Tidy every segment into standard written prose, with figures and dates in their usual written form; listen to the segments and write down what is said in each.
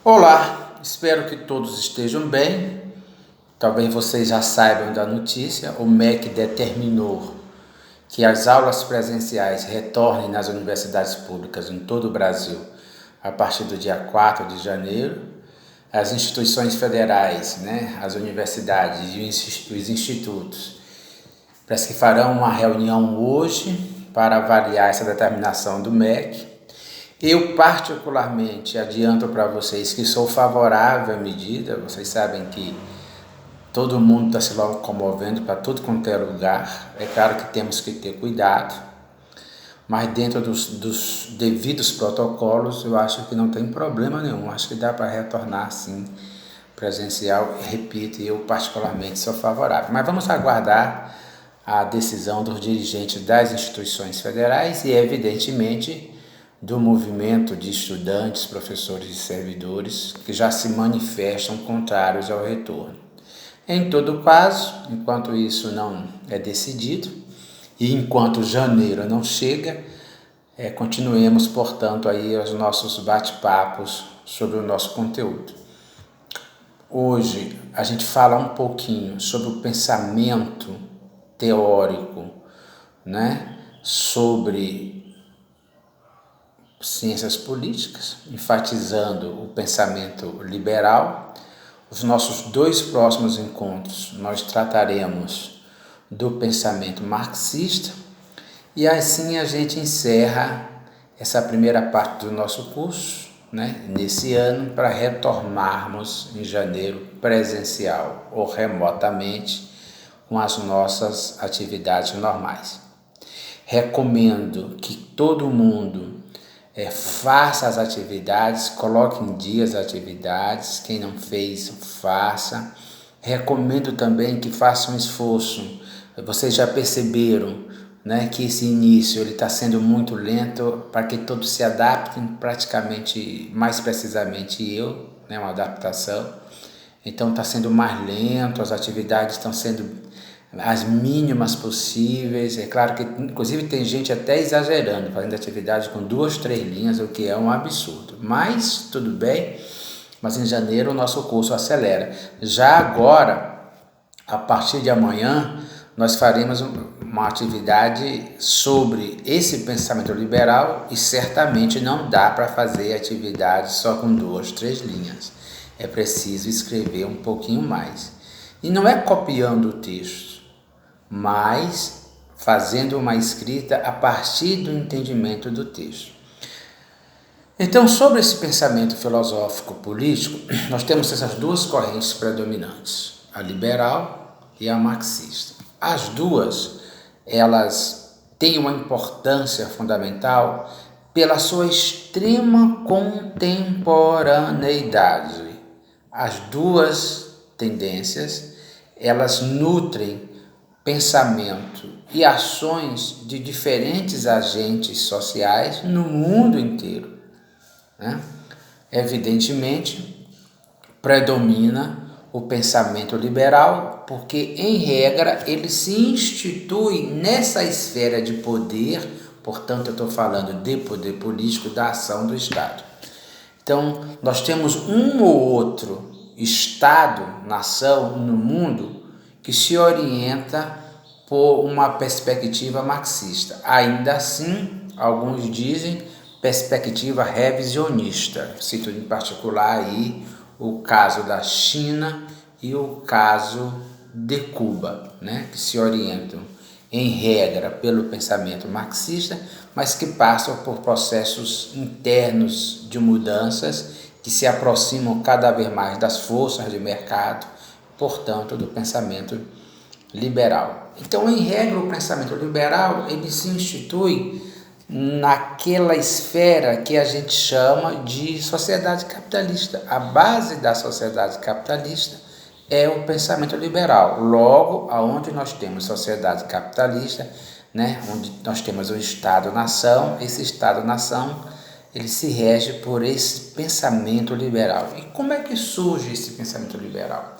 Olá, espero que todos estejam bem. Talvez vocês já saibam da notícia, o MEC determinou que as aulas presenciais retornem nas universidades públicas em todo o Brasil a partir do dia 4 de janeiro. As instituições federais, as universidades e os institutos, parece que farão uma reunião hoje para avaliar essa determinação do MEC. Eu particularmente adianto para vocês que sou favorável à medida. Vocês sabem que todo mundo está se locomovendo para tudo quanto é lugar. É claro que temos que ter cuidado, mas dentro dos devidos protocolos eu acho que não tem problema nenhum. Acho que dá para retornar sim presencial. Repito, eu particularmente sou favorável, mas vamos aguardar a decisão dos dirigentes das instituições federais e evidentemente do movimento de estudantes, professores e servidores que já se manifestam contrários ao retorno. Em todo caso, enquanto isso não é decidido e enquanto janeiro não chega, continuemos, portanto, aí os nossos bate-papos sobre o nosso conteúdo. Hoje a gente fala um pouquinho sobre o pensamento teórico, sobre ciências políticas, enfatizando o pensamento liberal. Os nossos dois próximos encontros nós trataremos do pensamento marxista e assim a gente encerra essa primeira parte do nosso curso, nesse ano, para retornarmos em janeiro presencial ou remotamente com as nossas atividades normais. Recomendo que todo mundo faça as atividades, coloque em dia as atividades, quem não fez, faça. Recomendo também que faça um esforço. Vocês já perceberam que esse início está sendo muito lento para que todos se adaptem, praticamente, mais precisamente uma adaptação. Então está sendo mais lento, as atividades estão sendo as mínimas possíveis. É claro que inclusive tem gente até exagerando, fazendo atividade com 2, 3 linhas, o que é um absurdo, mas tudo bem. Mas em janeiro o nosso curso acelera. Já agora, a partir de amanhã, nós faremos uma atividade sobre esse pensamento liberal e certamente não dá para fazer atividade só com 2, 3 linhas. É preciso escrever um pouquinho mais. E não é copiando o texto, mas fazendo uma escrita a partir do entendimento do texto. Então, sobre esse pensamento filosófico político, nós temos essas duas correntes predominantes, a liberal e a marxista. As duas, elas têm uma importância fundamental pela sua extrema contemporaneidade. As duas tendências, elas nutrem pensamento e ações de diferentes agentes sociais no mundo inteiro. Evidentemente, predomina o pensamento liberal, porque, em regra, ele se institui nessa esfera de poder, portanto, eu estou falando de poder político, da ação do Estado. Então, nós temos um ou outro Estado, nação no mundo que se orienta por uma perspectiva marxista. Ainda assim, alguns dizem perspectiva revisionista. Cito em particular aí o caso da China e o caso de Cuba, que se orientam em regra pelo pensamento marxista, mas que passam por processos internos de mudanças que se aproximam cada vez mais das forças de mercado, portanto, do pensamento liberal. Então, em regra, o pensamento liberal ele se institui naquela esfera que a gente chama de sociedade capitalista. A base da sociedade capitalista é o pensamento liberal. Logo, aonde nós temos sociedade capitalista, onde nós temos o Estado-nação, esse Estado-nação ele se rege por esse pensamento liberal. E como é que surge esse pensamento liberal?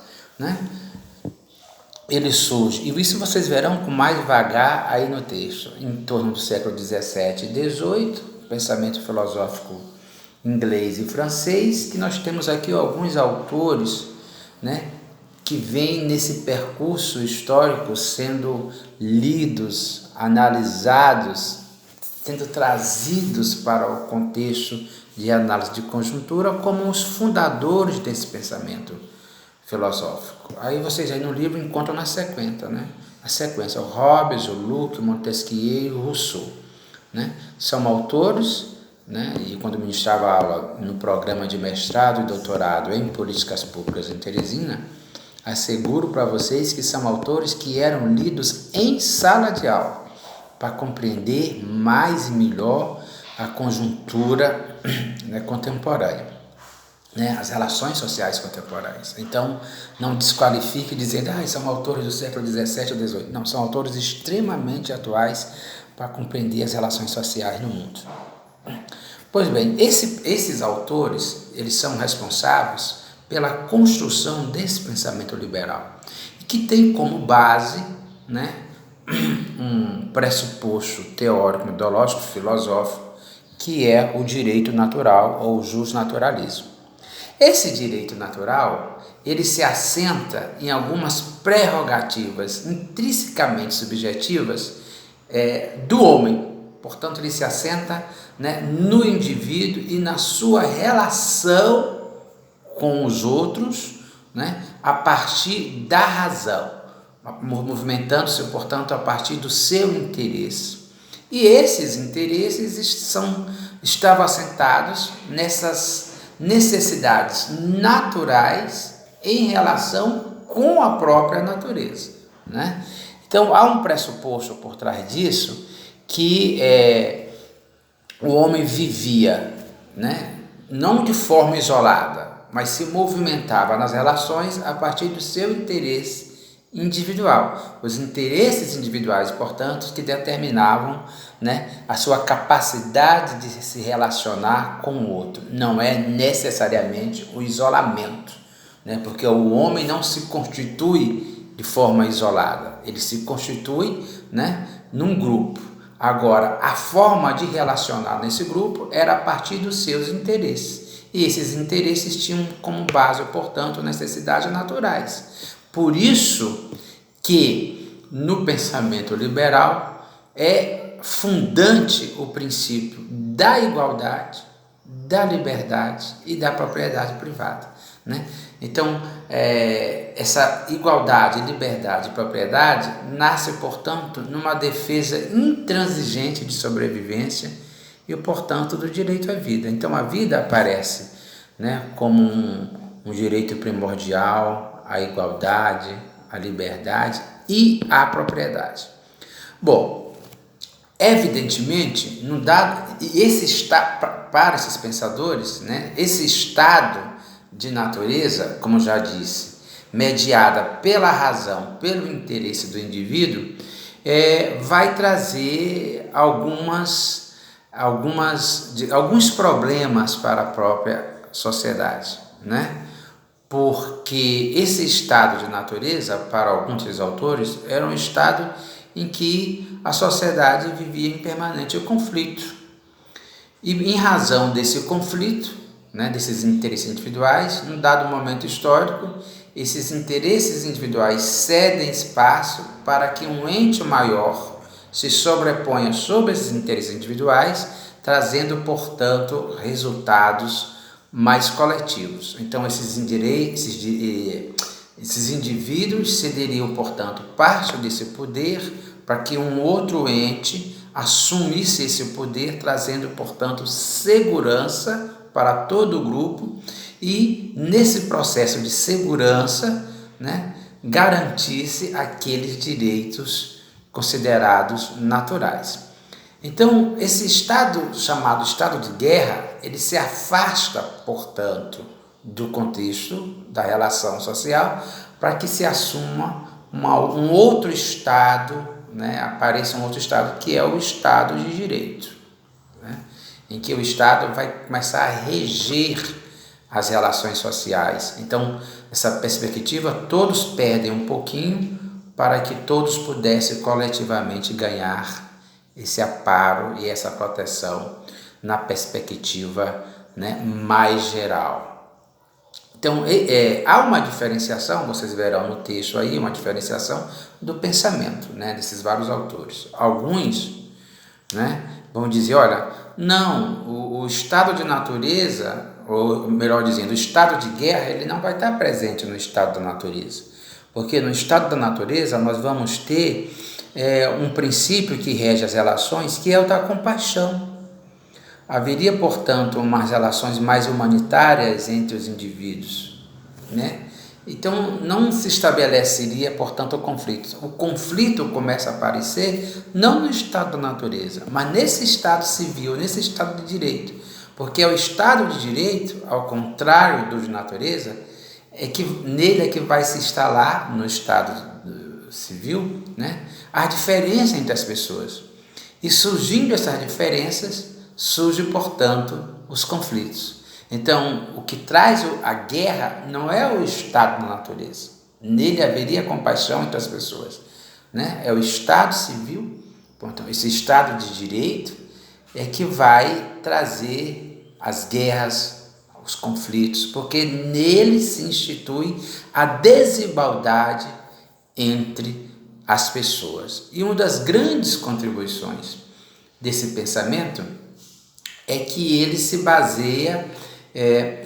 Ele surge, e isso vocês verão com mais devagar aí no texto, em torno do século XVII e XVIII, pensamento filosófico inglês e francês, que nós temos aqui alguns autores, né, que vêm nesse percurso histórico sendo lidos, analisados, sendo trazidos para o contexto de análise de conjuntura como os fundadores desse pensamento filosófico. Aí vocês aí no livro encontram na sequência, né? A sequência, o Hobbes, o Locke, o Montesquieu e o Rousseau, né? São autores, né? E quando ministrava aula no programa de mestrado e doutorado em políticas públicas em Teresina, asseguro para vocês que são autores que eram lidos em sala de aula para compreender mais e melhor a conjuntura, né, contemporânea, né, as relações sociais contemporâneas. Então, não desqualifique dizendo são autores do século XVII ou XVIII. Não, são autores extremamente atuais para compreender as relações sociais no mundo. Pois bem, esses autores, eles são responsáveis pela construção desse pensamento liberal, que tem como base, né, um pressuposto teórico, metodológico, filosófico, que é o direito natural ou o justnaturalismo. Esse direito natural, ele se assenta em algumas prerrogativas intrinsecamente subjetivas do homem. Portanto, ele se assenta, né, no indivíduo e na sua relação com os outros, né, a partir da razão, movimentando-se, portanto, a partir do seu interesse. E esses interesses estavam assentados nessas necessidades naturais em relação com a própria natureza, né? Então, há um pressuposto por trás disso que o homem vivia, né, não de forma isolada, mas se movimentava nas relações a partir do seu interesse individual. Os interesses individuais, portanto, que determinavam, né, a sua capacidade de se relacionar com o outro. Não é necessariamente o isolamento, né, porque o homem não se constitui de forma isolada, ele se constitui, né, num grupo. Agora, a forma de relacionar nesse grupo era a partir dos seus interesses. E esses interesses tinham como base, portanto, necessidades naturais. Por isso que no pensamento liberal é fundante o princípio da igualdade, da liberdade e da propriedade privada, né? Então, essa igualdade, liberdade e propriedade nasce, portanto, numa defesa intransigente de sobrevivência e, portanto, do direito à vida. Então, a vida aparece, né, como um direito primordial, a igualdade, a liberdade e a propriedade. Bom, evidentemente, não dá, para esses pensadores, né, esse estado de natureza, como já disse, mediada pela razão, pelo interesse do indivíduo, vai trazer alguns problemas para a própria sociedade, né? Porque esse estado de natureza, para alguns dos autores, era um estado em que a sociedade vivia em permanente conflito. E em razão desse conflito, né, desses interesses individuais, num dado momento histórico, esses interesses individuais cedem espaço para que um ente maior se sobreponha sobre esses interesses individuais, trazendo, portanto, resultados mais coletivos. Então, esses indivíduos cederiam, portanto, parte desse poder para que um outro ente assumisse esse poder, trazendo, portanto, segurança para todo o grupo e, nesse processo de segurança, né, garantisse aqueles direitos considerados naturais. Então, esse estado chamado estado de guerra, ele se afasta, portanto, do contexto da relação social para que se assuma um outro estado, né, apareça um outro estado, que é o estado de direito, né, em que o Estado vai começar a reger as relações sociais. Então, essa perspectiva, todos perdem um pouquinho para que todos pudessem coletivamente ganhar esse amparo e essa proteção na perspectiva né, mais geral. Então, há uma diferenciação, vocês verão no texto aí, uma diferenciação do pensamento, né, desses vários autores. Alguns, né, vão dizer, olha, não, o estado de natureza, ou melhor dizendo, o estado de guerra, ele não vai estar presente no estado da natureza. Porque no estado da natureza nós vamos ter um princípio que rege as relações, que é o da compaixão. Haveria, portanto, umas relações mais humanitárias entre os indivíduos, né? Então, não se estabeleceria, portanto, o conflito. O conflito começa a aparecer não no estado da natureza, mas nesse estado civil, nesse estado de direito. Porque é o estado de direito, ao contrário do de natureza, nele é que vai se instalar, no estado civil, né, a diferença entre as pessoas. E surgindo essas diferenças, surge, portanto, os conflitos. Então, o que traz a guerra não é o estado da natureza. Nele haveria compaixão entre as pessoas, né? É o estado civil, portanto, esse estado de direito é que vai trazer as guerras, os conflitos, porque nele se institui a desigualdade entre as pessoas. E uma das grandes contribuições desse pensamento é que ele se baseia,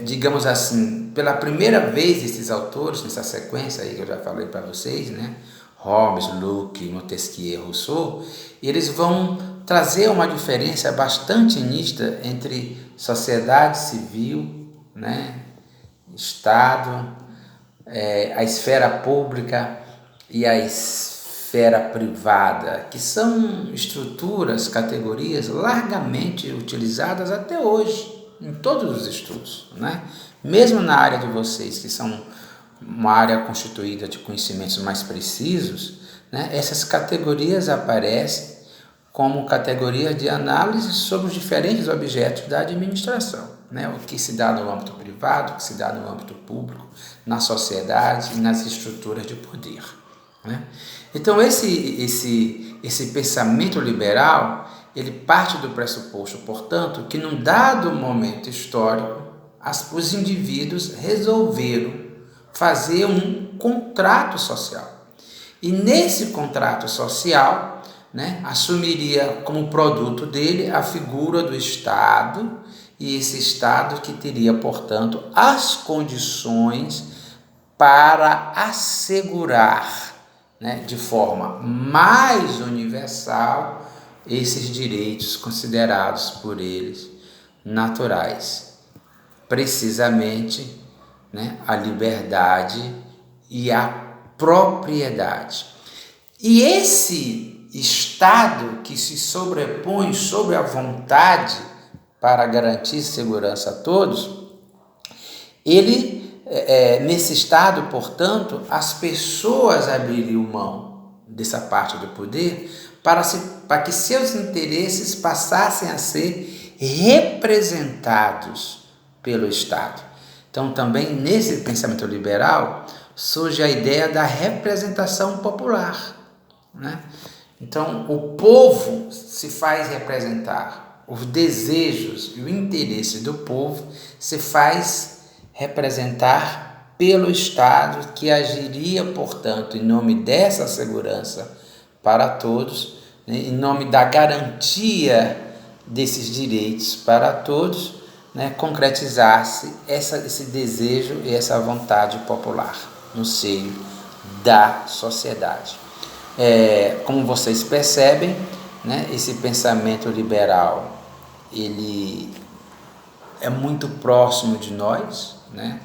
digamos assim, pela primeira vez esses autores, nessa sequência aí que eu já falei para vocês, né? Hobbes, Locke, Montesquieu, Rousseau, eles vão trazer uma diferença bastante nítida entre sociedade civil, né? Estado, a esfera pública e a esfera privada, que são estruturas, categorias largamente utilizadas até hoje em todos os estudos, né? Mesmo na área de vocês, que são uma área constituída de conhecimentos mais precisos, né? Essas categorias aparecem como categoria de análise sobre os diferentes objetos da administração, né? O que se dá no âmbito privado, o que se dá no âmbito público, na sociedade e nas estruturas de poder, né? Então esse pensamento liberal, ele parte do pressuposto, portanto, que num dado momento histórico os indivíduos resolveram fazer um contrato social. E nesse contrato social, né, assumiria como produto dele a figura do Estado, e esse Estado que teria, portanto, as condições para assegurar, né, de forma mais universal esses direitos considerados por eles naturais, precisamente, né, a liberdade e a propriedade. E esse Estado que se sobrepõe sobre a vontade para garantir segurança a todos, nesse Estado, portanto, as pessoas abririam mão dessa parte do poder para que seus interesses passassem a ser representados pelo Estado. Então, também nesse pensamento liberal surge a ideia da representação popular, né? Então, o povo se faz representar, os desejos e o interesse do povo se faz representar pelo Estado, que agiria, portanto, em nome dessa segurança para todos, né, em nome da garantia desses direitos para todos, né, concretizar-se esse desejo e essa vontade popular no seio da sociedade. Como vocês percebem, né, esse pensamento liberal, ele é muito próximo de nós, né,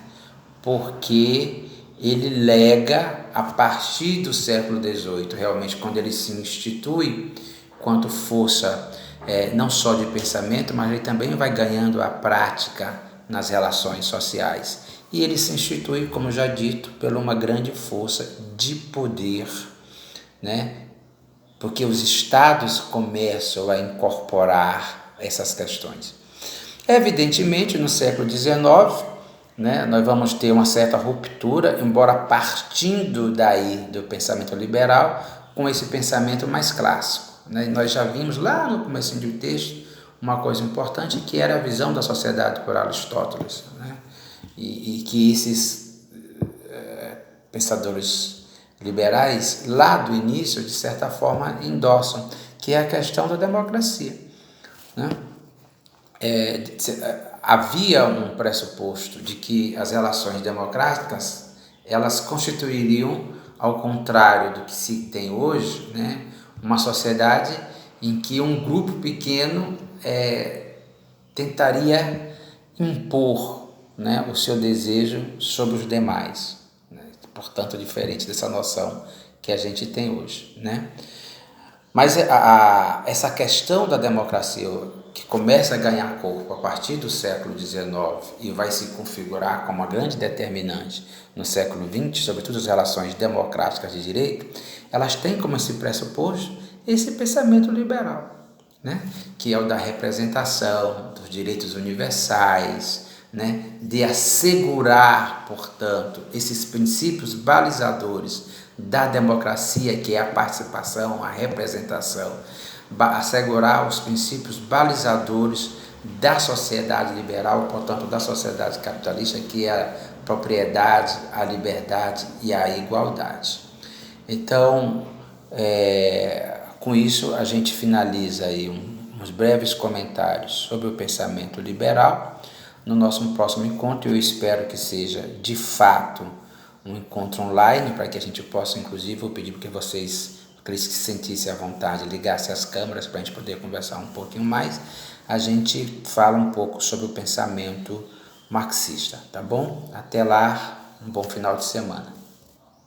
porque ele lega a partir do século XVIII, realmente quando ele se institui quanto força não só de pensamento, mas ele também vai ganhando a prática nas relações sociais. E ele se institui, como já dito, por uma grande força de poder, né? Porque os estados começam a incorporar essas questões. Evidentemente, no século XIX, né, nós vamos ter uma certa ruptura, embora partindo daí do pensamento liberal, com esse pensamento mais clássico, né? Nós já vimos lá no começo do texto uma coisa importante, que era a visão da sociedade por Aristóteles, né? E que esses pensadores liberais, lá do início, de certa forma, endossam, que é a questão da democracia, né? Havia um pressuposto de que as relações democráticas elas constituiriam, ao contrário do que se tem hoje, né, uma sociedade em que um grupo pequeno tentaria impor, né, o seu desejo sobre os demais, né? Portanto, diferente dessa noção que a gente tem hoje, né? Mas essa questão da democracia, que começa a ganhar corpo a partir do século XIX e vai se configurar como uma grande determinante no século XX, sobretudo as relações democráticas de direito, elas têm como esse pressuposto esse pensamento liberal, né? Que é o da representação, dos direitos universais, né? De assegurar, portanto, esses princípios balizadores da democracia, que é a participação, a representação, assegurar os princípios balizadores da sociedade liberal, portanto, da sociedade capitalista, que é a propriedade, a liberdade e a igualdade. Então, com isso, a gente finaliza aí uns breves comentários sobre o pensamento liberal. No nosso próximo encontro, eu espero que seja, de fato, um encontro online, para que a gente possa, inclusive, eu pedi que vocês, aqueles que se sentissem à vontade, ligassem as câmeras para a gente poder conversar um pouquinho mais. A gente fala um pouco sobre o pensamento marxista, tá bom? Até lá, um bom final de semana.